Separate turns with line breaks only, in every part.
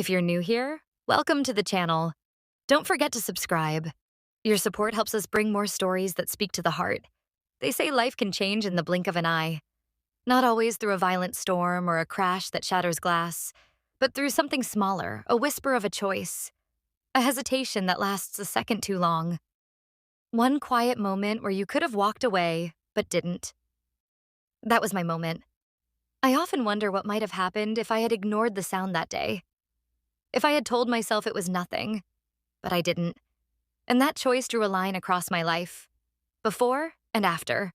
If you're new here, welcome to the channel. Don't forget to subscribe. Your support helps us bring more stories that speak to the heart. They say life can change in the blink of an eye. Not always through a violent storm or a crash that shatters glass, but through something smaller, a whisper of a choice, a hesitation that lasts a second too long. One quiet moment where you could have walked away, but didn't. That was my moment. I often wonder what might have happened if I had ignored the sound that day. If I had told myself it was nothing, but I didn't. And that choice drew a line across my life, before and after.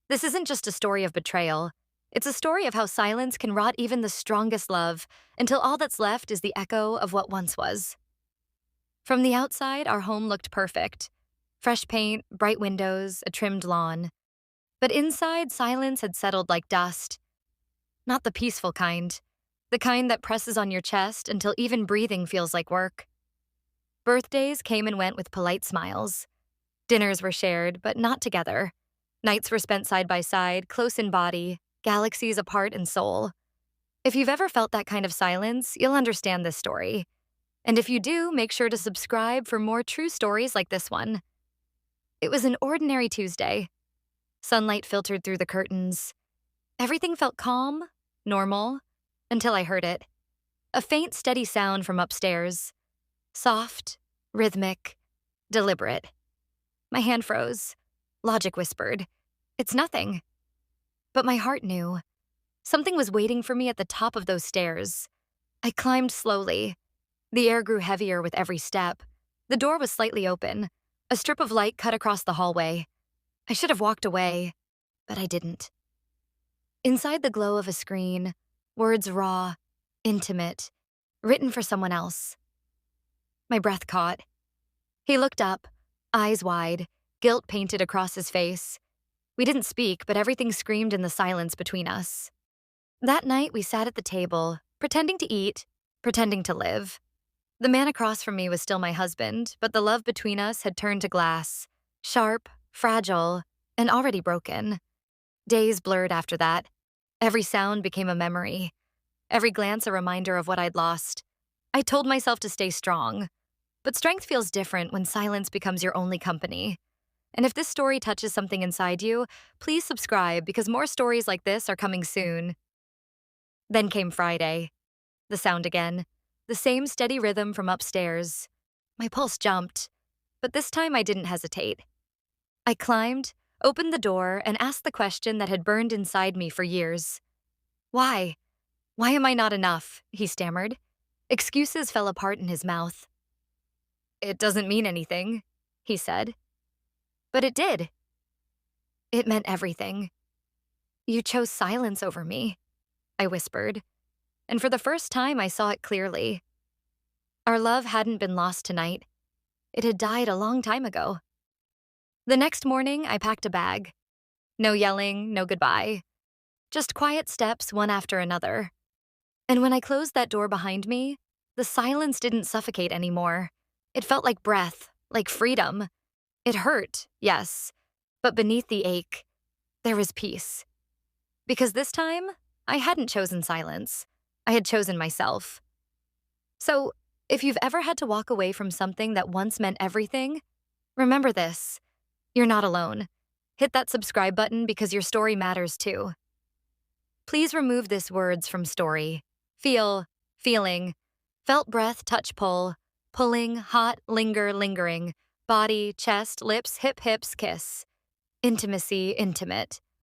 This isn't just a story of betrayal. It's a story of how silence can rot even the strongest love until all that's left is the echo of what once was. From the outside, our home looked perfect. Fresh paint, bright windows, a trimmed lawn. But inside, silence had settled like dust. Not the peaceful kind. The kind that presses on your chest until even breathing feels like work. Birthdays came and went with polite smiles. Dinners were shared, but not together. Nights were spent side by side, close in body, galaxies apart in soul. If you've ever felt that kind of silence, you'll understand this story. And if you do, make sure to subscribe for more true stories like this one. It was an ordinary Tuesday. Sunlight filtered through the curtains. Everything felt calm, normal, until I heard it. A faint, steady sound from upstairs. Soft, rhythmic, deliberate. My hand froze. Logic whispered, "It's nothing." But my heart knew. Something was waiting for me at the top of those stairs. I climbed slowly. The air grew heavier with every step. The door was slightly open. A strip of light cut across the hallway. I should have walked away, but I didn't. Inside the glow of a screen, words raw, intimate, written for someone else. My breath caught. He looked up, eyes wide, guilt painted across his face. We didn't speak, but everything screamed in the silence between us. That night, we sat at the table, pretending to eat, pretending to live. The man across from me was still my husband, but the love between us had turned to glass, sharp, fragile, and already broken. Days blurred after that. Every sound became a memory. Every glance a reminder of what I'd lost. I told myself to stay strong. But strength feels different when silence becomes your only company. And if this story touches something inside you, please subscribe because more stories like this are coming soon. Then came Friday. The sound again. The same steady rhythm from upstairs. My pulse jumped. But this time I didn't hesitate. I climbed, opened the door, and asked the question that had burned inside me for years. Why? Why am I not enough? He stammered. Excuses fell apart in his mouth. It doesn't mean anything, he said. But it did. It meant everything. You chose silence over me, I whispered. And for the first time, I saw it clearly. Our love hadn't been lost tonight. It had died a long time ago. The next morning, I packed a bag. No yelling, no goodbye. Just quiet steps, one after another. And when I closed that door behind me, the silence didn't suffocate anymore. It felt like breath, like freedom. It hurt, yes, but beneath the ache, there was peace. Because this time, I hadn't chosen silence. I had chosen myself. So, if you've ever had to walk away from something that once meant everything, remember this. You're not alone. Hit that subscribe button because your story matters too. Please remove this words from story. Feel, feeling, felt breath, touch, pull, pulling, hot, linger, lingering, body, chest, lips, hip, hips, kiss. Intimacy, intimate.